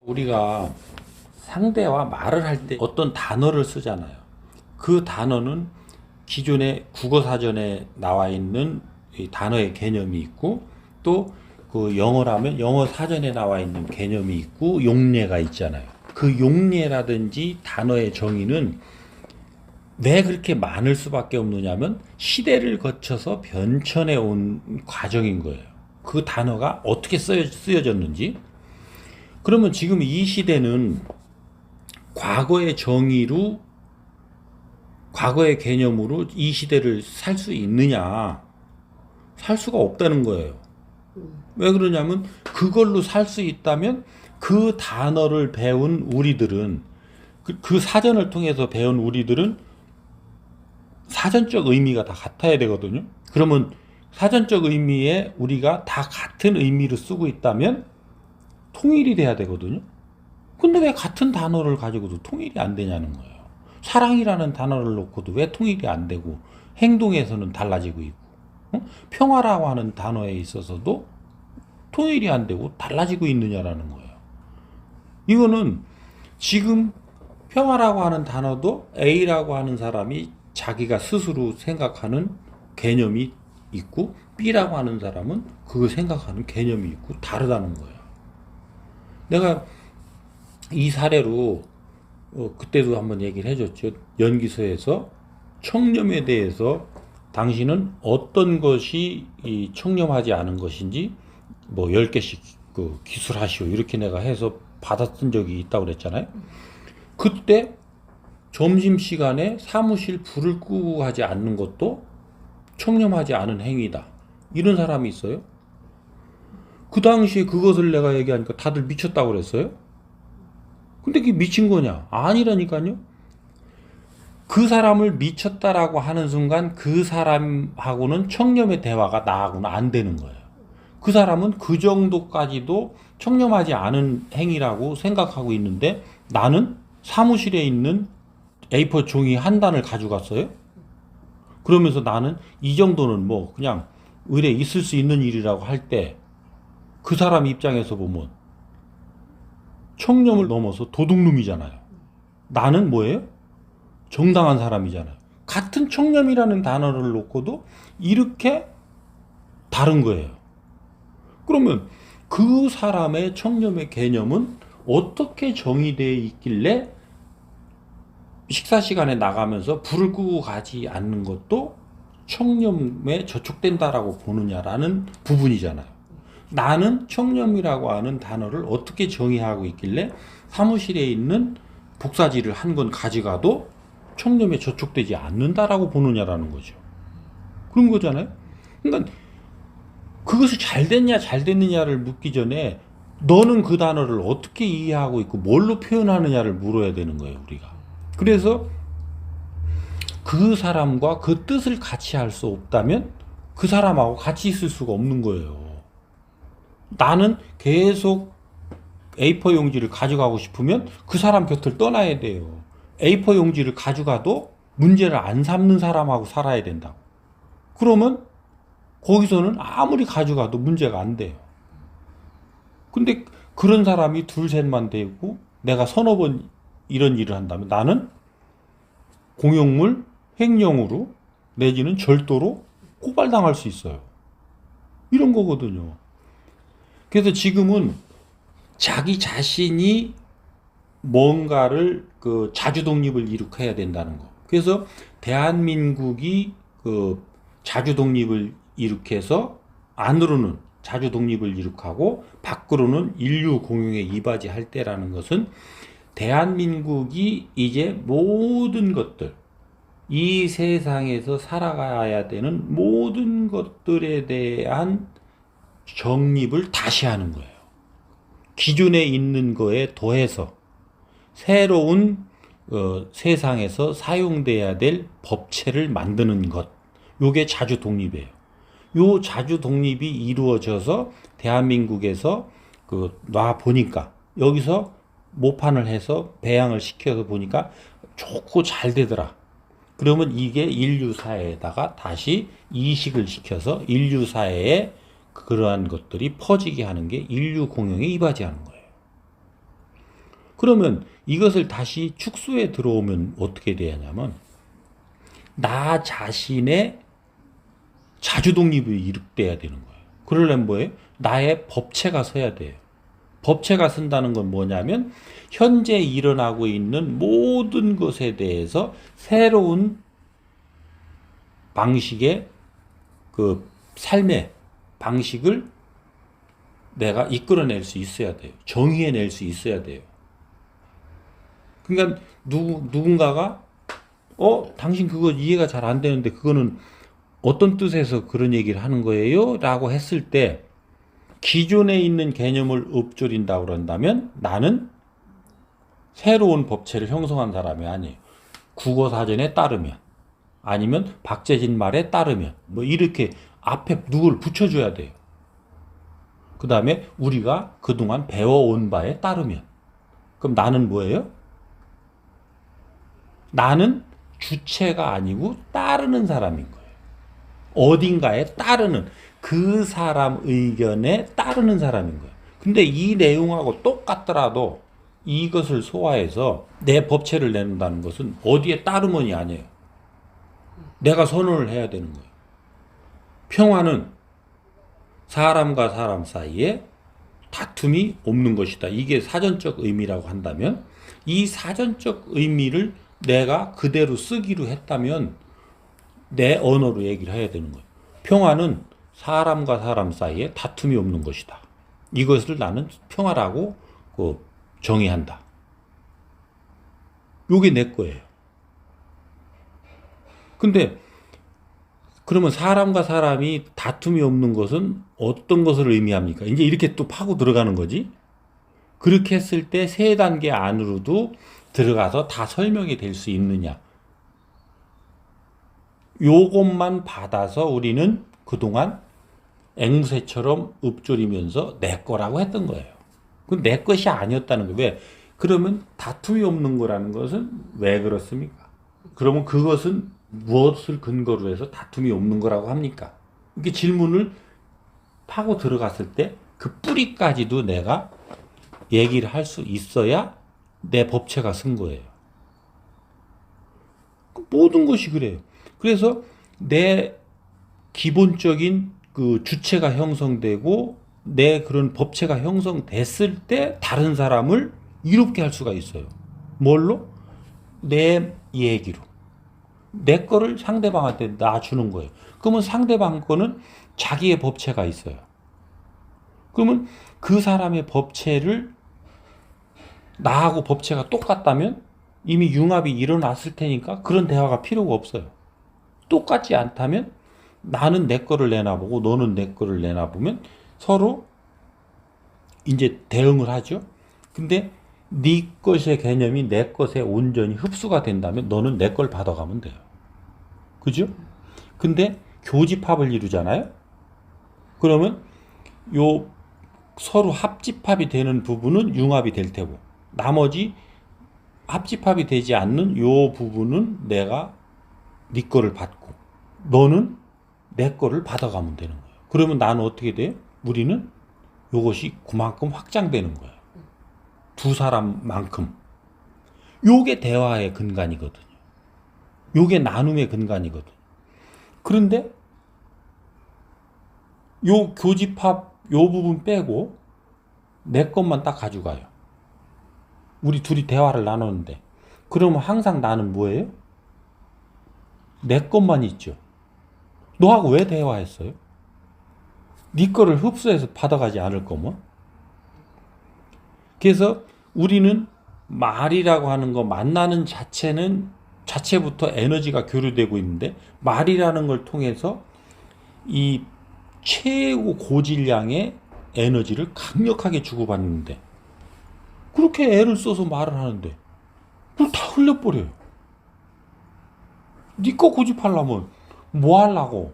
우리가 상대와 말을 할 때 어떤 단어를 쓰잖아요. 그 단어는 기존의 국어사전에 나와 있는 이 단어의 개념이 있고, 또 그 영어라면 영어 사전에 나와 있는 개념이 있고, 용례가 있잖아요. 그 용례라든지 단어의 정의는 왜 그렇게 많을 수밖에 없느냐면 시대를 거쳐서 변천해 온 과정인 거예요. 그 단어가 어떻게 쓰여졌는지. 그러면 지금 이 시대는 과거의 정의로, 과거의 개념으로 이 시대를 살 수 있느냐? 살 수가 없다는 거예요. 왜 그러냐면 그걸로 살 수 있다면 그 단어를 배운 우리들은, 그 사전을 통해서 배운 우리들은 사전적 의미가 다 같아야 되거든요. 그러면 사전적 의미에 우리가 다 같은 의미로 쓰고 있다면 통일이 돼야 되거든요. 근데 왜 같은 단어를 가지고도 통일이 안 되냐는 거예요. 사랑이라는 단어를 놓고도 왜 통일이 안 되고 행동에서는 달라지고 있고, 평화라고 하는 단어에 있어서도 통일이 안 되고 달라지고 있느냐라는 거예요. 이거는 지금 평화라고 하는 단어도 A라고 하는 사람이 자기가 스스로 생각하는 개념이 있고, B라고 하는 사람은 그 생각하는 개념이 있고 다르다는 거예요. 내가 이 사례로 그때도 한번 얘기를 해줬죠. 연기소에서 청렴에 대해서 당신은 어떤 것이 이 청렴하지 않은 것인지 뭐 10개씩 그 기술하시오, 이렇게 내가 해서 받았던 적이 있다고 그랬잖아요. 그때 점심시간에 사무실 불을 끄고 하지 않는 것도 청렴하지 않은 행위다, 이런 사람이 있어요. 그 당시에 그것을 내가 얘기하니까 다들 미쳤다고 그랬어요. 근데 그게 미친 거냐? 아니라니까요. 그 사람을 미쳤다라고 하는 순간 그 사람하고는 청렴의 대화가 나하고는 안 되는 거예요. 그 사람은 그 정도까지도 청렴하지 않은 행위라고 생각하고 있는데, 나는 사무실에 있는 A4 종이 한 단을 가져갔어요. 그러면서 나는 이 정도는 뭐 그냥 의뢰 있을 수 있는 일이라고 할 때, 그 사람 입장에서 보면 청렴을 넘어서 도둑놈이잖아요. 나는 뭐예요? 정당한 사람이잖아요. 같은 청렴이라는 단어를 놓고도 이렇게 다른 거예요. 그러면 그 사람의 청렴의 개념은 어떻게 정의되어 있길래 식사 시간에 나가면서 불을 끄고 가지 않는 것도 청렴에 저촉된다라고 보느냐라는 부분이잖아요. 나는 청렴이라고 하는 단어를 어떻게 정의하고 있길래 사무실에 있는 복사지를 한 건 가져가도 청렴에 저촉되지 않는다라고 보느냐라는 거죠. 그런 거잖아요. 그러니까 그것이 잘 됐냐 잘 됐느냐를 묻기 전에 너는 그 단어를 어떻게 이해하고 있고 뭘로 표현하느냐를 물어야 되는 거예요, 우리가. 그래서 그 사람과 그 뜻을 같이 할 수 없다면 그 사람하고 같이 있을 수가 없는 거예요. 나는 계속 A4 용지를 가져가고 싶으면 그 사람 곁을 떠나야 돼요. A4 용지를 가져가도 문제를 안 삼는 사람하고 살아야 된다고. 그러면 거기서는 아무리 가져가도 문제가 안 돼요. 근데 그런 사람이 둘 셋만 되고 내가 서너 번 이런 일을 한다면 나는 공용물, 횡령으로 내지는 절도로 고발당할 수 있어요. 이런 거거든요. 그래서 지금은 자기 자신이 뭔가를 그 자주 독립을 이룩해야 된다는 거. 그래서 대한민국이 그 자주 독립을 이룩해서 안으로는 자주 독립을 이룩하고 밖으로는 인류 공용에 이바지할 때라는 것은 대한민국이 이제 모든 것들, 이 세상에서 살아가야 되는 모든 것들에 대한 정립을 다시 하는 거예요. 기존에 있는 거에 더해서 새로운 세상에서 사용돼야 될 법체를 만드는 것. 요게 자주 독립이에요. 요 자주 독립이 이루어져서 대한민국에서 놔 보니까, 여기서 모판을 해서 배양을 시켜서 보니까 좋고 잘 되더라. 그러면 이게 인류사회에다가 다시 이식을 시켜서 인류사회에 그러한 것들이 퍼지게 하는 게 인류 공용에 이바지하는 거예요. 그러면 이것을 다시 축소에 들어오면 어떻게 돼야 하냐면 나 자신의 자주독립이 이룩돼야 되는 거예요. 그러려면 뭐예요? 나의 법체가 서야 돼요. 법체가 선다는 건 뭐냐면 현재 일어나고 있는 모든 것에 대해서 새로운 방식의 그 삶의 방식을 내가 이끌어낼 수 있어야 돼요. 정의해낼 수 있어야 돼요. 그러니까 누군가가 당신 그거 이해가 잘 안 되는데 그거는 어떤 뜻에서 그런 얘기를 하는 거예요? 라고 했을 때 기존에 있는 개념을 읊조린다고 그런다면 나는 새로운 법체를 형성한 사람이 아니에요. 국어사전에 따르면 아니면 박재진 말에 따르면 뭐 이렇게 앞에 누구를 붙여줘야 돼요. 그 다음에 우리가 그동안 배워온 바에 따르면 그럼 나는 뭐예요? 나는 주체가 아니고 따르는 사람인 거예요. 어딘가에 따르는 그 사람 의견에 따르는 사람인 거예요. 근데 이 내용하고 똑같더라도 이것을 소화해서 내 법체를 내는다는 것은 어디에 따르면이 아니에요. 내가 선언을 해야 되는 거예요. 평화는 사람과 사람 사이에 다툼이 없는 것이다. 이게 사전적 의미라고 한다면 이 사전적 의미를 내가 그대로 쓰기로 했다면 내 언어로 얘기를 해야 되는 거예요. 평화는 사람과 사람 사이에 다툼이 없는 것이다. 이것을 나는 평화라고 정의한다. 요게 내 거예요. 근데 그러면 사람과 사람이 다툼이 없는 것은 어떤 것을 의미합니까? 이제 이렇게 또 파고 들어가는 거지. 그렇게 했을 때 세 단계 안으로도 들어가서 다 설명이 될 수 있느냐. 요것만 받아서 우리는 그동안 앵무새처럼 읊조리면서 내 거라고 했던 거예요. 그건 내 것이 아니었다는 거예요. 왜? 그러면 다툼이 없는 거라는 것은 왜 그렇습니까? 그러면 그것은 무엇을 근거로 해서 다툼이 없는 거라고 합니까? 이렇게 질문을 파고 들어갔을 때 그 뿌리까지도 내가 얘기를 할 수 있어야 내 법체가 쓴 거예요. 모든 것이 그래요. 그래서 내 기본적인 그 주체가 형성되고 내 그런 법체가 형성됐을 때 다른 사람을 이롭게 할 수가 있어요. 뭘로? 내 얘기로. 내 거를 상대방한테 놔주는 거예요. 그러면 상대방 거는 자기의 법체가 있어요. 그러면 그 사람의 법체를 나하고 법체가 똑같다면 이미 융합이 일어났을 테니까 그런 대화가 필요가 없어요. 똑같지 않다면 나는 내 거를 내놔보고 너는 내 거를 내놔보면 서로 이제 대응을 하죠. 근데 네 것의 개념이 내 것에 온전히 흡수가 된다면 너는 내 걸 받아가면 돼요. 그죠? 근데 교집합을 이루잖아요. 그러면 요 서로 합집합이 되는 부분은 융합이 될 테고 나머지 합집합이 되지 않는 요 부분은 내가 네 거를 받고 너는 내 거를 받아가면 되는 거예요. 그러면 나는 어떻게 돼요? 우리는 요것이 그만큼 확장되는 거예요. 두 사람만큼. 요게 대화의 근간이거든요. 요게 나눔의 근간이거든요. 그런데 요 교집합 요 부분 빼고 내 것만 딱 가져가요. 우리 둘이 대화를 나누는데 그러면 항상 나는 뭐예요? 내 것만 있죠. 너하고 왜 대화했어요? 네 거를 흡수해서 받아가지 않을 거면. 그래서 우리는 말이라고 하는 거 만나는 자체부터 에너지가 교류되고 있는데 말이라는 걸 통해서 이 최고 고질량의 에너지를 강력하게 주고받는데 그렇게 애를 써서 말을 하는데 그걸 다 흘려버려요. 네 거 고집하려면 뭐 하려고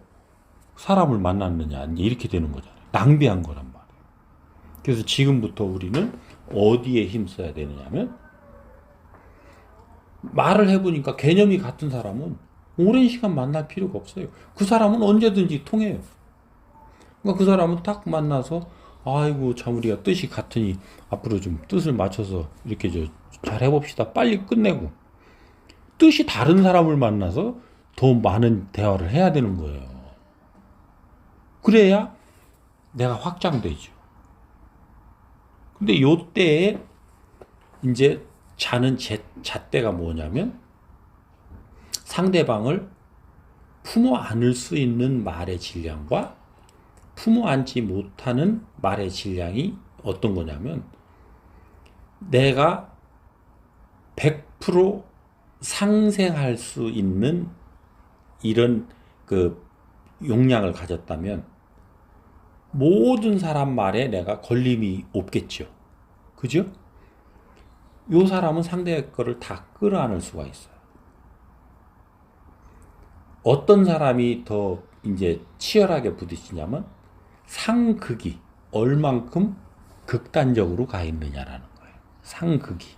사람을 만났느냐 이렇게 되는 거잖아요. 낭비한 거란 말이에요. 그래서 지금부터 우리는 어디에 힘써야 되느냐면 말을 해보니까 개념이 같은 사람은 오랜 시간 만날 필요가 없어요. 그 사람은 언제든지 통해요. 그러니까 그 사람은 딱 만나서 아이고 참 우리가 뜻이 같으니 앞으로 좀 뜻을 맞춰서 이렇게 잘 해봅시다. 빨리 끝내고 뜻이 다른 사람을 만나서 더 많은 대화를 해야 되는 거예요. 그래야 내가 확장되죠. 근데 요때에 이제 자는 잣대가 뭐냐면 상대방을 품어 안을 수 있는 말의 질량과 품어 안지 못하는 말의 질량이 어떤 거냐면 내가 100% 상생할 수 있는 이런 그 용량을 가졌다면 모든 사람 말에 내가 걸림이 없겠죠. 그죠? 요 사람은 상대의 거를 다 끌어안을 수가 있어요. 어떤 사람이 더 이제 치열하게 부딪히냐면 상극이 얼만큼 극단적으로 가 있느냐라는 거예요. 상극이.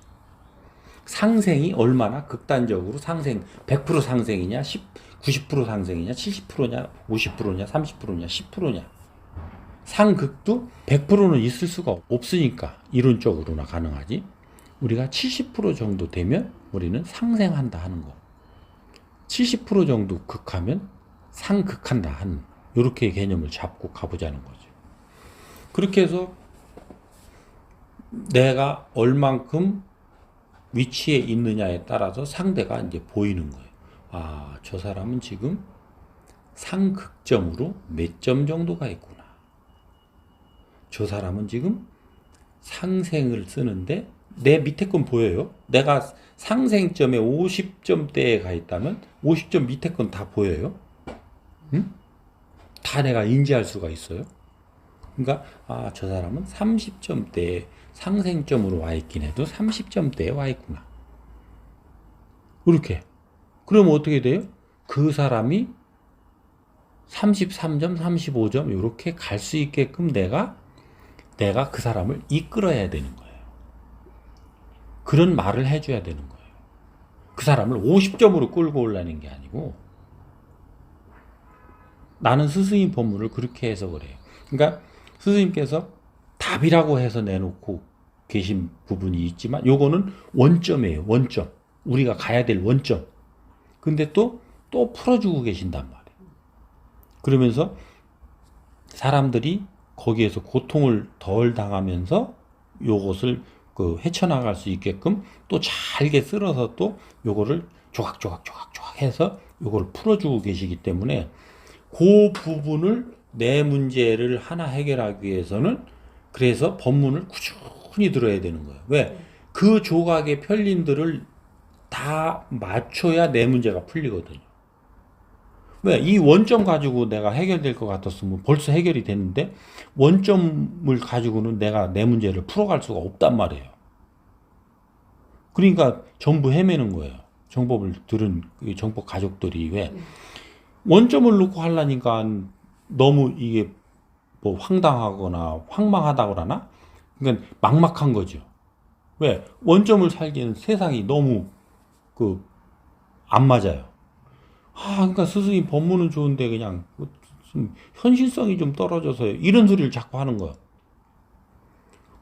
상생이 얼마나 극단적으로 100% 상생이냐, 90% 상생이냐, 70%냐, 50%냐, 30%냐, 10%냐. 상극도 100%는 있을 수가 없으니까 이론적으로나 가능하지. 우리가 70% 정도 되면 우리는 상생한다 하는 거. 70% 정도 극하면 상극한다 하는 이렇게 개념을 잡고 가보자는 거죠. 그렇게 해서 내가 얼만큼 위치에 있느냐에 따라서 상대가 이제 보이는 거예요. 아, 저 사람은 지금 상극점으로 몇 점 정도가 있구나. 저 사람은 지금 상생을 쓰는데 내 밑에 건 보여요. 내가 상생점에 50점대에 가 있다면 50점 밑에 건 다 보여요. 응? 다 내가 인지할 수가 있어요. 그러니까 아, 저 사람은 30점대에 상생점으로 와 있긴 해도 30점대에 와 있구나. 이렇게. 그럼 어떻게 돼요? 그 사람이 33점, 35점 이렇게 갈 수 있게끔 내가 그 사람을 이끌어야 되는 거예요. 그런 말을 해줘야 되는 거예요. 그 사람을 50점으로 끌고 올라는 게 아니고 나는 스승님 법문을 그렇게 해석을 해요. 그러니까 스승님께서 답이라고 해서 내놓고 계신 부분이 있지만 요거는 원점이에요. 원점. 우리가 가야 될 원점. 근데 또 풀어주고 계신단 말이에요. 그러면서 사람들이 거기에서 고통을 덜 당하면서 요것을 헤쳐나갈 수 있게끔 또 잘게 쓸어서 또 요거를 조각조각 해서 요거를 풀어주고 계시기 때문에 그 부분을 내 문제를 하나 해결하기 위해서는 그래서 법문을 꾸준히 들어야 되는 거예요. 왜? 그 조각의 편린들을 다 맞춰야 내 문제가 풀리거든요. 왜? 이 원점 가지고 내가 해결될 것 같았으면 벌써 해결이 됐는데 원점을 가지고는 내가 내 문제를 풀어갈 수가 없단 말이에요. 그러니까 전부 헤매는 거예요. 정법을 들은 정법 가족들이 왜? 원점을 놓고 하려니까 너무 이게 뭐 황당하거나 황망하다고 그러나? 그러니까 막막한 거죠. 왜? 원점을 살기에는 세상이 너무 안 맞아요. 그러니까 스승이 법문은 좋은데 그냥 좀 현실성이 좀 떨어져서 이런 소리를 자꾸 하는 거야.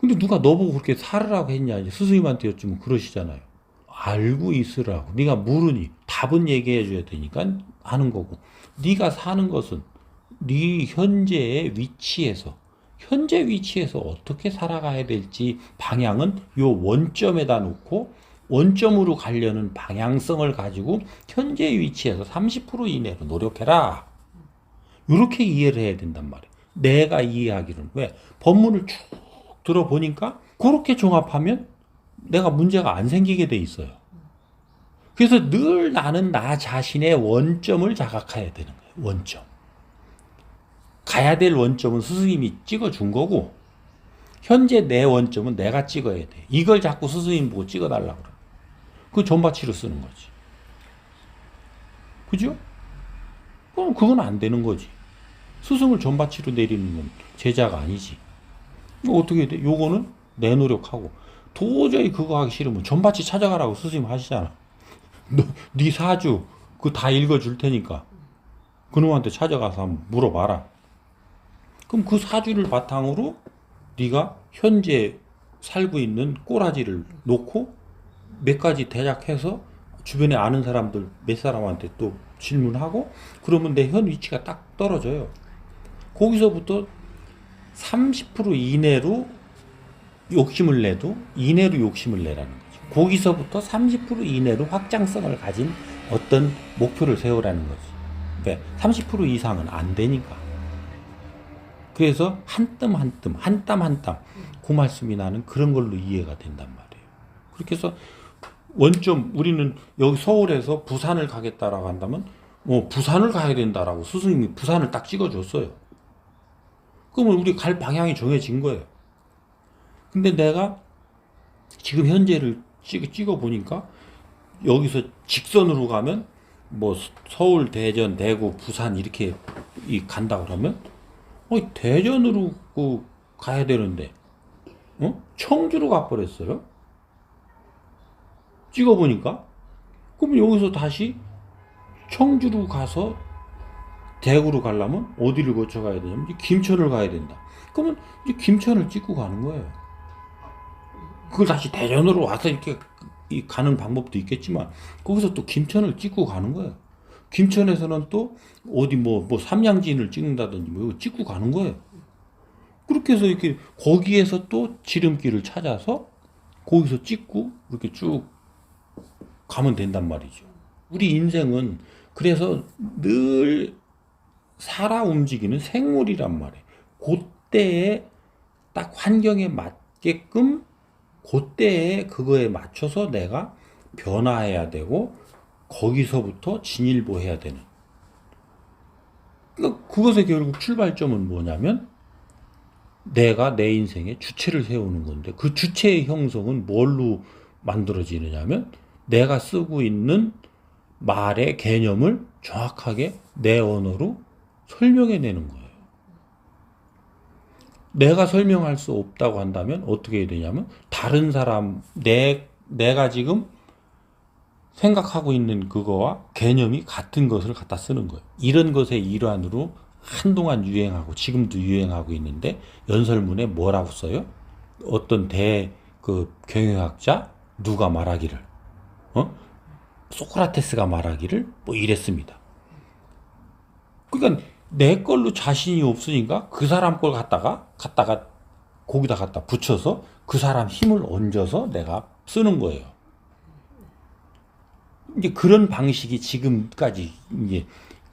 근데 누가 너보고 그렇게 살으라고 했냐? 스승님한테 여쭈면 그러시잖아요. 알고 있으라고. 네가 물으니 답은 얘기해 줘야 되니까 하는 거고. 네가 사는 것은 네 현재의 위치에서 현재 위치에서 어떻게 살아가야 될지 방향은 요 원점에다 놓고 원점으로 가려는 방향성을 가지고 현재 위치에서 30% 이내로 노력해라. 이렇게 이해를 해야 된단 말이에요. 내가 이해하기로는. 왜? 법문을 쭉 들어보니까 그렇게 종합하면 내가 문제가 안 생기게 돼 있어요. 그래서 늘 나는 나 자신의 원점을 자각해야 되는 거예요. 원점. 가야 될 원점은 스승님이 찍어준 거고 현재 내 원점은 내가 찍어야 돼. 이걸 자꾸 스승님 보고 찍어달라고 그래. 그 전바치로 쓰는 거지. 그죠? 그럼 그건 안 되는 거지. 스승을 전바치로 내리는 건 제자가 아니지. 어떻게 돼? 요거는 내 노력하고 도저히 그거 하기 싫으면 전바치 찾아가라고 스승님 하시잖아. 네 사주 그거 다 읽어줄 테니까 그놈한테 찾아가서 한번 물어봐라. 그럼 그 사주를 바탕으로 네가 현재 살고 있는 꼬라지를 놓고 몇 가지 대략해서 주변에 아는 사람들 몇 사람한테 또 질문하고 그러면 내 현 위치가 딱 떨어져요. 거기서부터 30% 이내로 욕심을 내도 이내로 욕심을 내라는 거죠. 거기서부터 30% 이내로 확장성을 가진 어떤 목표를 세우라는 거지. 그러니까 30% 이상은 안 되니까. 그래서 한 땀 한 땀, 한 땀 한 땀, 그 말씀이 나는 그런 걸로 이해가 된단 말이에요. 그렇게 해서 원점 우리는 여기 서울에서 부산을 가겠다라고 한다면 부산을 가야 된다라고 스승님이 부산을 딱 찍어줬어요. 그러면 우리 갈 방향이 정해진 거예요. 근데 내가 지금 현재를 찍어 보니까 여기서 직선으로 가면 뭐 서울, 대전, 대구, 부산 이렇게 간다 그러면 대전으로 가야 되는데 청주로 가버렸어요. 찍어 보니까 그러면 여기서 다시 청주로 가서 대구로 가려면 어디를 거쳐 가야 되냐면 이제 김천을 가야 된다. 그러면 이제 김천을 찍고 가는 거예요. 그걸 다시 대전으로 와서 이렇게 가는 방법도 있겠지만 거기서 또 김천을 찍고 가는 거예요. 김천에서는 또 어디 뭐 삼양진을 찍는다든지 뭐 이거 찍고 가는 거예요. 그렇게 해서 이렇게 거기에서 또 지름길을 찾아서 거기서 찍고 이렇게 쭉 가면 된단 말이죠. 우리 인생은 그래서 늘 살아 움직이는 생물이란 말이에요. 그때에 딱 환경에 맞게끔 그때에 그거에 맞춰서 내가 변화해야 되고 거기서부터 진일보해야 되는. 그러니까 그것의 결국 출발점은 뭐냐면 내가 내 인생의 주체를 세우는 건데 그 주체의 형성은 뭘로 만들어지느냐면 내가 쓰고 있는 말의 개념을 정확하게 내 언어로 설명해내는 거예요. 내가 설명할 수 없다고 한다면 어떻게 해야 되냐면 다른 사람 내가 지금 생각하고 있는 그거와 개념이 같은 것을 갖다 쓰는 거예요. 이런 것의 일환으로 한동안 유행하고 지금도 유행하고 있는데 연설문에 뭐라고 써요? 어떤 경영학자 누가 말하기를 소크라테스가 말하기를 뭐 이랬습니다. 그러니까 내 걸로 자신이 없으니까 그 사람 걸 갖다가 거기다 갖다 붙여서 그 사람 힘을 얹어서 내가 쓰는 거예요. 이제 그런 방식이 지금까지 이제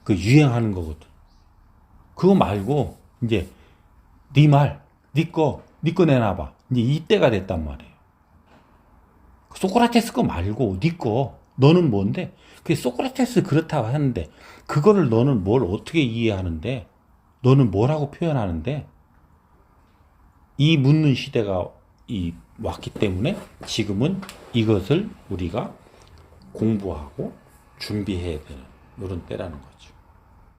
그 유행하는 거거든. 그거 말고 이제 네 거 내놔봐. 이제 이때가 됐단 말이에요. 소크라테스 거 말고 네 거 너는 뭔데? 그 소크라테스 그렇다고 하는데 그거를 너는 뭘 어떻게 이해하는데? 너는 뭐라고 표현하는데? 이 묻는 시대가 왔기 때문에 지금은 이것을 우리가 공부하고 준비해야 되는 이런 때라는 거죠.